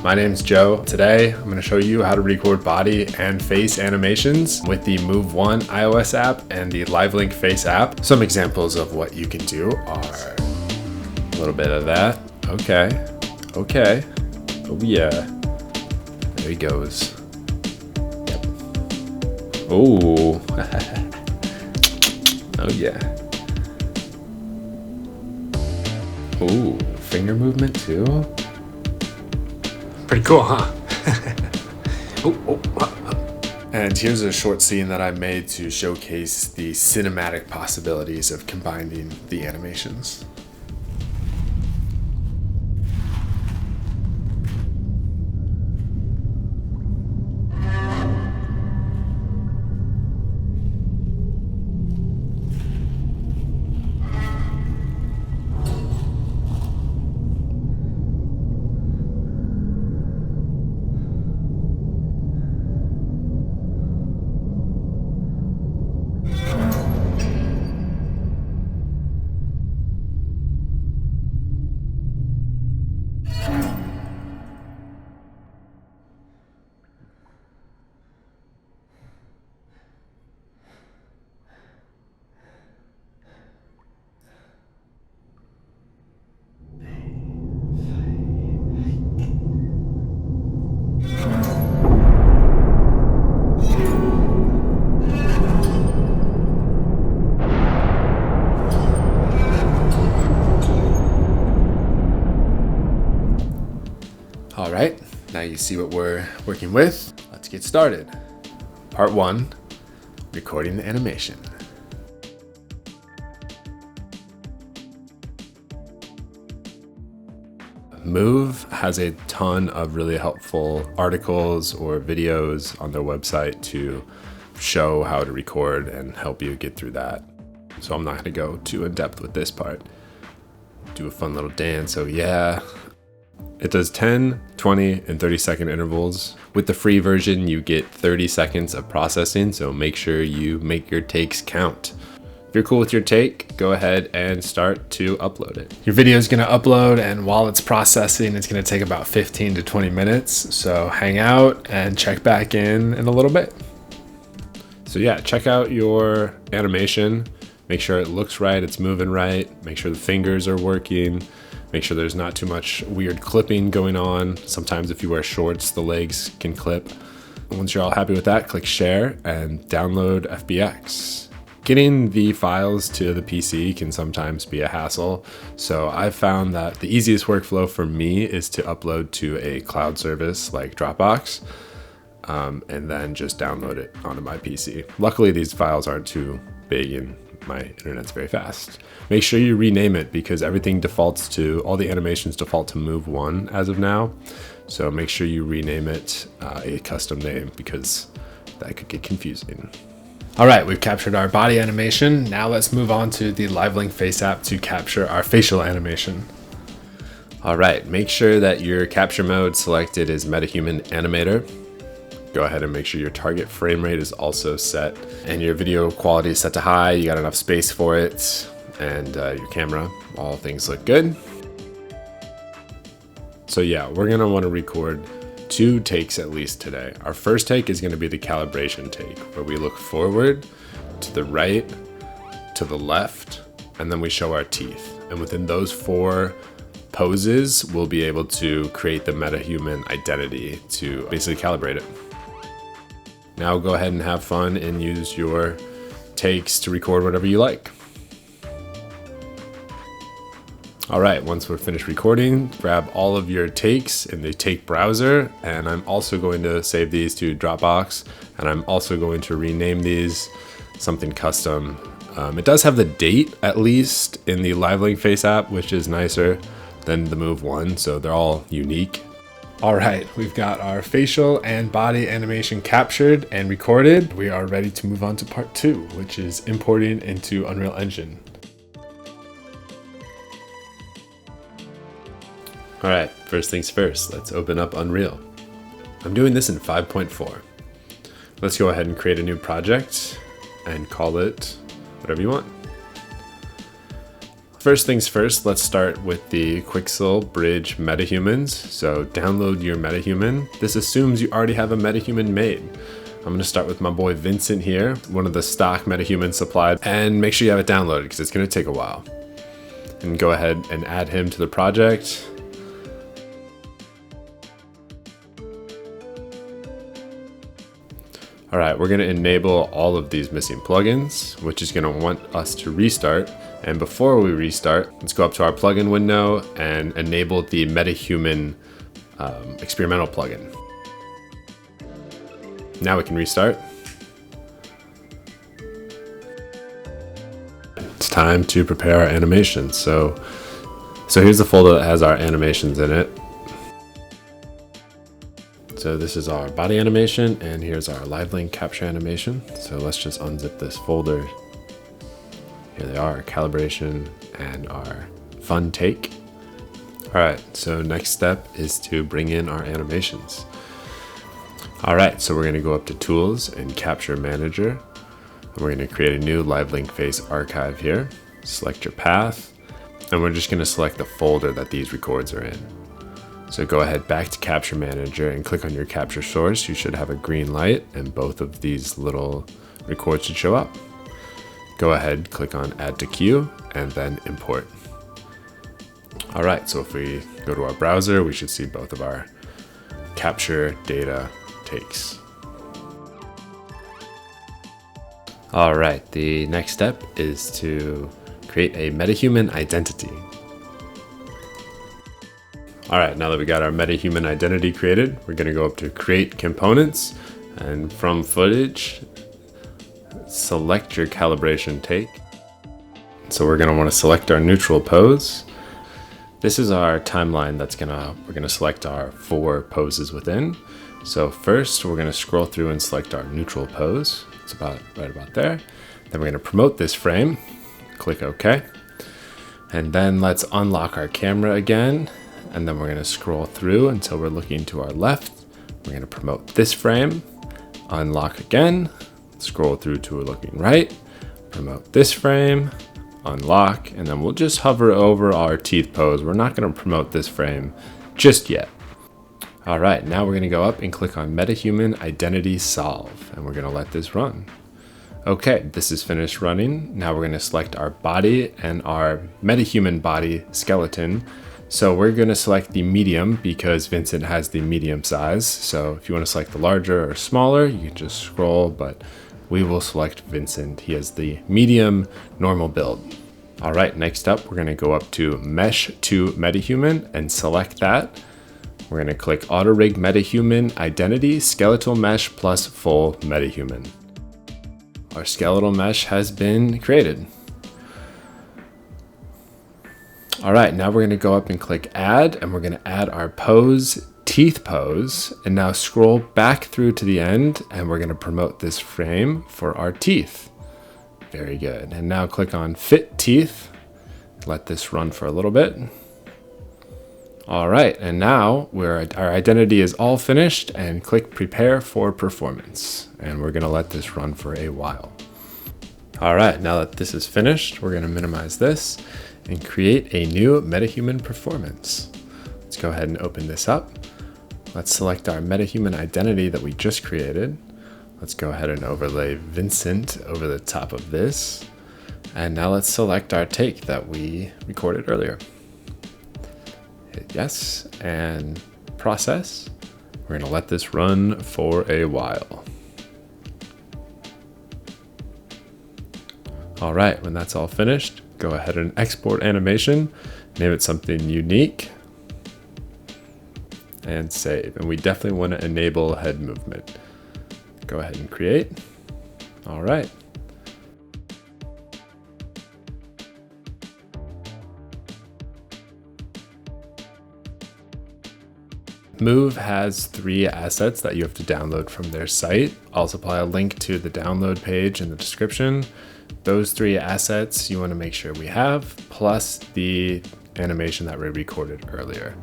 my name's Joe. Today, I'm gonna show you how to record body and face animations with the Move One iOS app and the LiveLink Face app. Some examples of what you can do are a little bit of that. Okay. Oh yeah. There he goes. Yep. Oh. Oh yeah. Ooh, finger movement too. Pretty cool, huh? And here's a short scene that I made to showcase the cinematic possibilities of combining the animations. All right, now you see what we're working with. Let's get started. Part 1, recording the animation. Move has a ton of really helpful articles or videos on their website to show how to record and help you get through that. So I'm not going to go too in depth with this part. Do a fun little dance. So yeah. It does 10, 20, and 30-second intervals. With the free version, you get 30 seconds of processing, so make sure you make your takes count. If you're cool with your take, go ahead and start to upload it. Your video is gonna upload, and while it's processing, it's gonna take about 15 to 20 minutes. So hang out and check back in a little bit. So yeah, check out your animation. Make sure it looks right, it's moving right. Make sure the fingers are working. Make sure there's not too much weird clipping going on. Sometimes if you wear shorts, the legs can clip. Once you're all happy with that, click share and download FBX. Getting the files to the PC can sometimes be a hassle. So I've found that the easiest workflow for me is to upload to a cloud service like Dropbox, and then just download it onto my PC. Luckily, these files aren't too big and my internet's very fast. Make sure you rename it because everything defaults to, all the animations default to Move One as of now. So make sure you rename it a custom name because that could get confusing. All right, we've captured our body animation. Now let's move on to the LiveLink Face app to capture our facial animation. All right, make sure that your capture mode selected is Metahuman Animator. Go ahead and make sure your target frame rate is also set and your video quality is set to high. You got enough space for it and your camera, all things look good. So yeah, we're gonna wanna record 2 takes at least today. Our first take is gonna be the calibration take where we look forward, to the right, to the left, and then we show our teeth. And within those 4 poses, we'll be able to create the Metahuman identity to basically calibrate it. Now go ahead and have fun and use your takes to record whatever you like. All right, once we're finished recording, grab all of your takes in the take browser, and I'm also going to save these to Dropbox, and I'm also going to rename these something custom. It does have the date, at least, in the LiveLink Face app, which is nicer than the Move One, so they're all unique. All right, we've got our facial and body animation captured and recorded. We are ready to move on to part 2, which is importing into Unreal Engine. All right, first things first, let's open up Unreal. I'm doing this in 5.4. Let's go ahead and create a new project and call it whatever you want. First things first, let's start with the Quixel Bridge Metahumans. So download your Metahuman. This assumes you already have a Metahuman made. I'm gonna start with my boy Vincent here, one of the stock Metahumans supplied, and make sure you have it downloaded because it's gonna take a while. And go ahead and add him to the project. All right, we're gonna enable all of these missing plugins, which is gonna want us to restart. And before we restart, let's go up to our plugin window and enable the Metahuman experimental plugin. Now we can restart. It's time to prepare our animations. So here's the folder that has our animations in it. So this is our body animation, and here's our live link capture animation. So let's just unzip this folder. Here they are, our calibration and our fun take. All right, so next step is to bring in our animations. All right, so we're gonna go up to Tools and Capture Manager. And we're gonna create a new live link face archive here. Select your path, and we're just gonna select the folder that these records are in. So go ahead back to Capture Manager and click on your capture source. You should have a green light and both of these little records should show up. Go ahead, click on Add to Queue and then Import. All right, so if we go to our browser, we should see both of our capture data takes. All right, the next step is to create a Metahuman identity. All right, now that we got our Metahuman identity created, we're gonna go up to Create Components, and from Footage, select your calibration take. So we're gonna wanna select our neutral pose. This is our timeline we're gonna select our 4 poses within. So first, we're gonna scroll through and select our neutral pose. It's right about there. Then we're gonna promote this frame, click OK. And then let's unlock our camera again. And then we're gonna scroll through until we're looking to our left. We're gonna promote this frame, unlock again, scroll through to looking right, promote this frame, unlock, and then we'll just hover over our teeth pose. We're not gonna promote this frame just yet. All right, now we're gonna go up and click on Metahuman Identity Solve, and we're gonna let this run. Okay, this is finished running. Now we're gonna select our body and our Metahuman body skeleton. So we're gonna select the medium because Vincent has the medium size. So if you wanna select the larger or smaller, you can just scroll, but we will select Vincent. He has the medium normal build. All right, next up, we're gonna go up to Mesh to Metahuman and select that. We're gonna click Auto Rig Metahuman Identity Skeletal Mesh plus Full Metahuman. Our skeletal mesh has been created. All right, now we're gonna go up and click Add, and we're gonna add our pose, teeth pose, and now scroll back through to the end, and we're gonna promote this frame for our teeth. Very good, and now click on Fit Teeth. Let this run for a little bit. All right, and now our identity is all finished, and click Prepare for Performance. And we're gonna let this run for a while. All right, now that this is finished, we're gonna minimize this and create a new Metahuman performance. Let's go ahead and open this up. Let's select our Metahuman identity that we just created. Let's go ahead and overlay Vincent over the top of this. And now let's select our take that we recorded earlier. Hit yes, and process. We're gonna let this run for a while. All right, when that's all finished, go ahead and export animation, name it something unique, and save. And we definitely want to enable head movement. Go ahead and create. All right. Move has 3 assets that you have to download from their site. I'll supply a link to the download page in the description. Those 3 assets you want to make sure we have, plus the animation that we recorded earlier.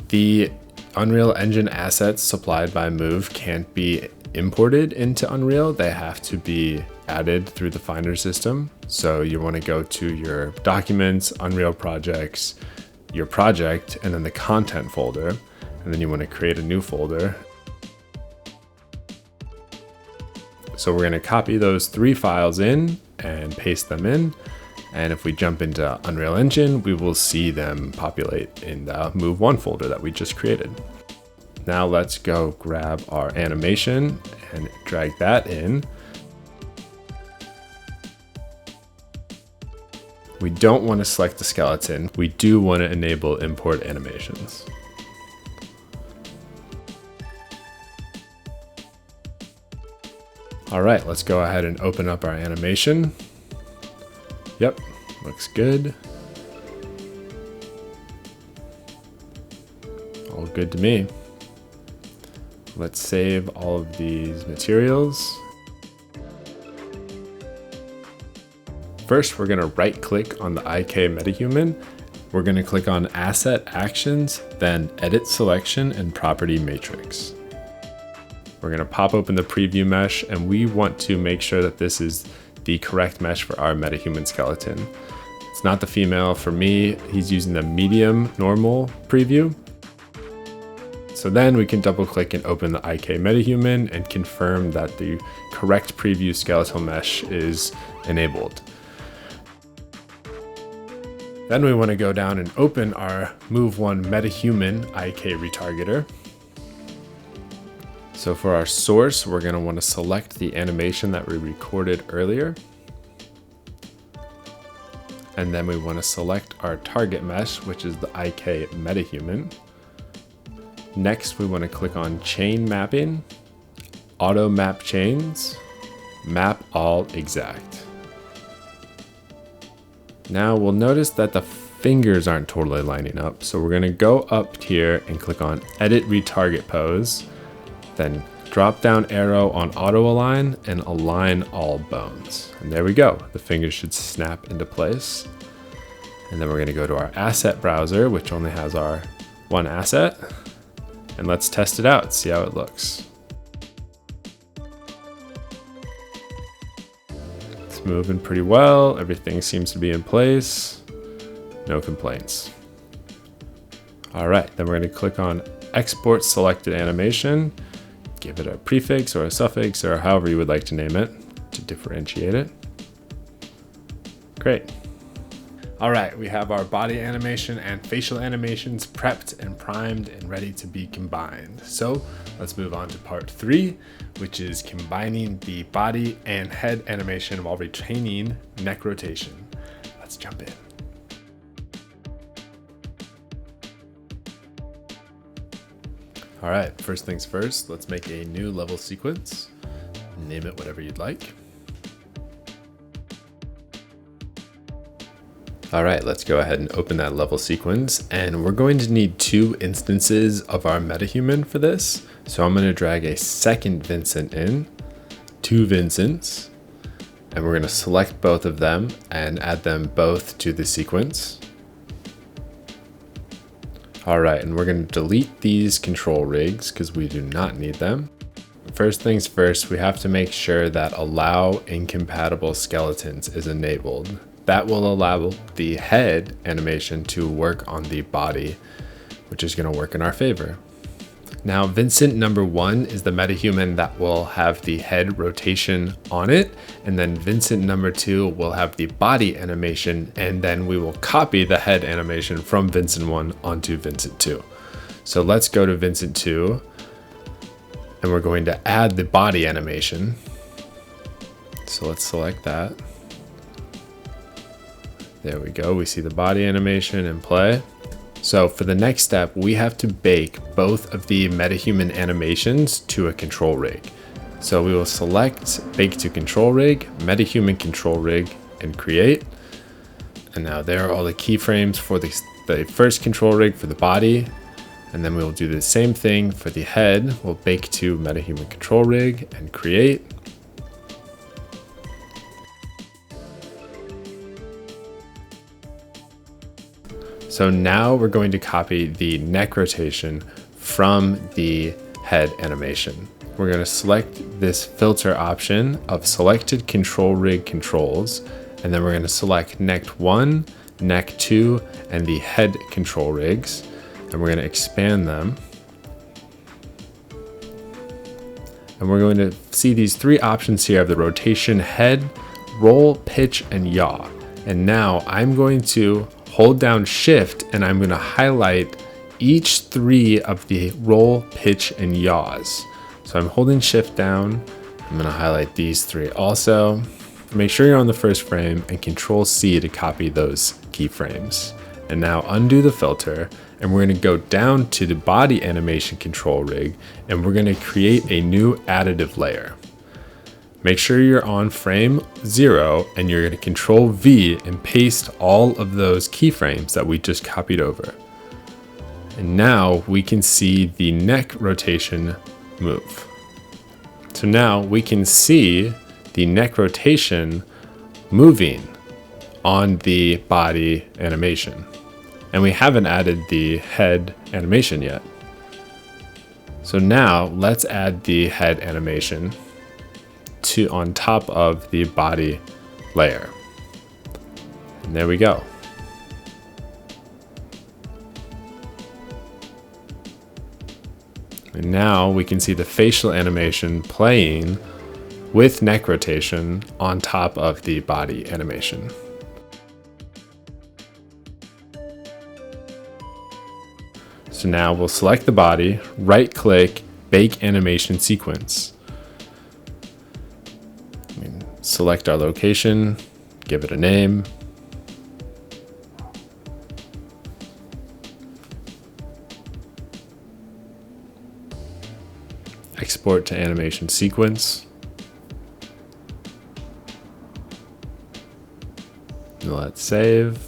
The Unreal Engine assets supplied by Move can't be imported into Unreal. They have to be added through the Finder system. So you want to go to your Documents, Unreal Projects, your project, and then the Content folder. And then you want to create a new folder. So we're going to copy those 3 files in and paste them in. And if we jump into Unreal Engine, we will see them populate in the Move 1 folder that we just created. Now let's go grab our animation and drag that in. We don't want to select the skeleton. We do want to enable import animations. All right, let's go ahead and open up our animation. Yep, looks good. All good to me. Let's save all of these materials. First, we're gonna right click on the IK Metahuman. We're gonna click on Asset Actions, then Edit Selection and Property Matrix. We're gonna pop open the preview mesh, and we want to make sure that this is the correct mesh for our Metahuman skeleton. It's not the female. For me, he's using the medium normal preview. So then we can double click and open the IK Metahuman and confirm that the correct preview skeletal mesh is enabled. Then we want to go down and open our Move 1 Metahuman IK retargeter. So for our source, we're going to want to select the animation that we recorded earlier. And then we want to select our target mesh, which is the IK Metahuman. Next, we want to click on Chain Mapping, Auto Map Chains, Map All Exact. Now we'll notice that the fingers aren't totally lining up. So we're going to go up here and click on Edit Retarget Pose, then drop down arrow on Auto Align and align all bones. And there we go. The fingers should snap into place. And then we're going to go to our asset browser, which only has our one asset. And let's test it out, see how it looks. It's moving pretty well. Everything seems to be in place. No complaints. All right, then we're going to click on Export Selected Animation. Give it a prefix or a suffix or however you would like to name it to differentiate it. Great. All right, we have our body animation and facial animations prepped and primed and ready to be combined. So let's move on to part 3, which is combining the body and head animation while retaining neck rotation. Let's jump in. All right, first things first, let's make a new level sequence. Name it whatever you'd like. All right, let's go ahead and open that level sequence, and we're going to need 2 instances of our Metahuman for this. So I'm going to drag a second Vincent in, 2 Vincents, and we're going to select both of them and add them both to the sequence. All right, and we're going to delete these control rigs because we do not need them. First things first, we have to make sure that Allow Incompatible Skeletons is enabled. That will allow the head animation to work on the body, which is going to work in our favor. Now, Vincent number 1 is the Metahuman that will have the head rotation on it, and then Vincent number 2 will have the body animation, and then we will copy the head animation from Vincent 1 onto Vincent 2. So let's go to Vincent 2, and we're going to add the body animation. So let's select that. There we go, we see the body animation in play. So for the next step, we have to bake both of the Metahuman animations to a control rig. So we will select Bake to Control Rig, Metahuman Control Rig, and Create. And now there are all the keyframes for the first control rig for the body. And then we will do the same thing for the head. We'll bake to Metahuman Control Rig and Create. So now we're going to copy the neck rotation from the head animation. we're going to select this filter option of selected control rig controls, and then we're going to select neck 1, neck 2, and the head control rigs, and we're going to expand them. And we're going to see these three options here of the rotation, head, roll, pitch, and yaw. And now I'm going to hold down shift and I'm going to highlight each three of the roll, pitch, and yaws. So I'm holding shift down. I'm going to highlight these three also. Make sure you're on the first frame and control C to copy those keyframes. And now undo the filter, and we're going to go down to the body animation control rig, and we're going to create a new additive layer. Make sure you're on frame 0, and you're going to control V and paste all of those keyframes that we just copied over. And now we can see the neck rotation move. So now we can see the neck rotation moving on the body animation. And we haven't added the head animation yet. So now let's add the head animation on top of the body layer. And there we go. And now we can see the facial animation playing with neck rotation on top of the body animation. So now we'll select the body, right click, bake animation sequence. Select our location, give it a name. Export to animation sequence. Let's save.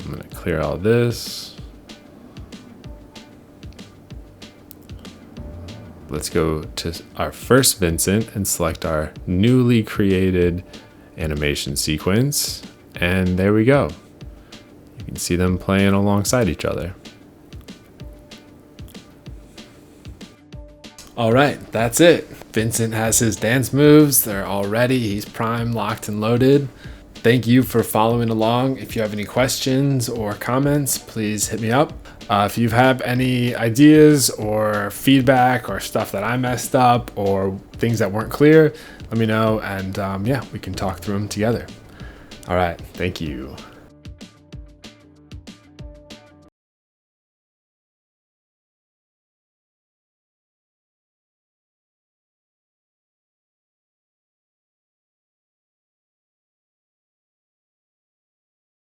I'm going to clear all this. Let's go to our first Vincent and select our newly created animation sequence. And there we go. You can see them playing alongside each other. All right, that's it. Vincent has his dance moves. They're all ready. He's primed, locked, and loaded. Thank you for following along. If you have any questions or comments, please hit me up. If you have any ideas or feedback or stuff that I messed up or things that weren't clear, let me know, and yeah, we can talk through them together. All right, thank you.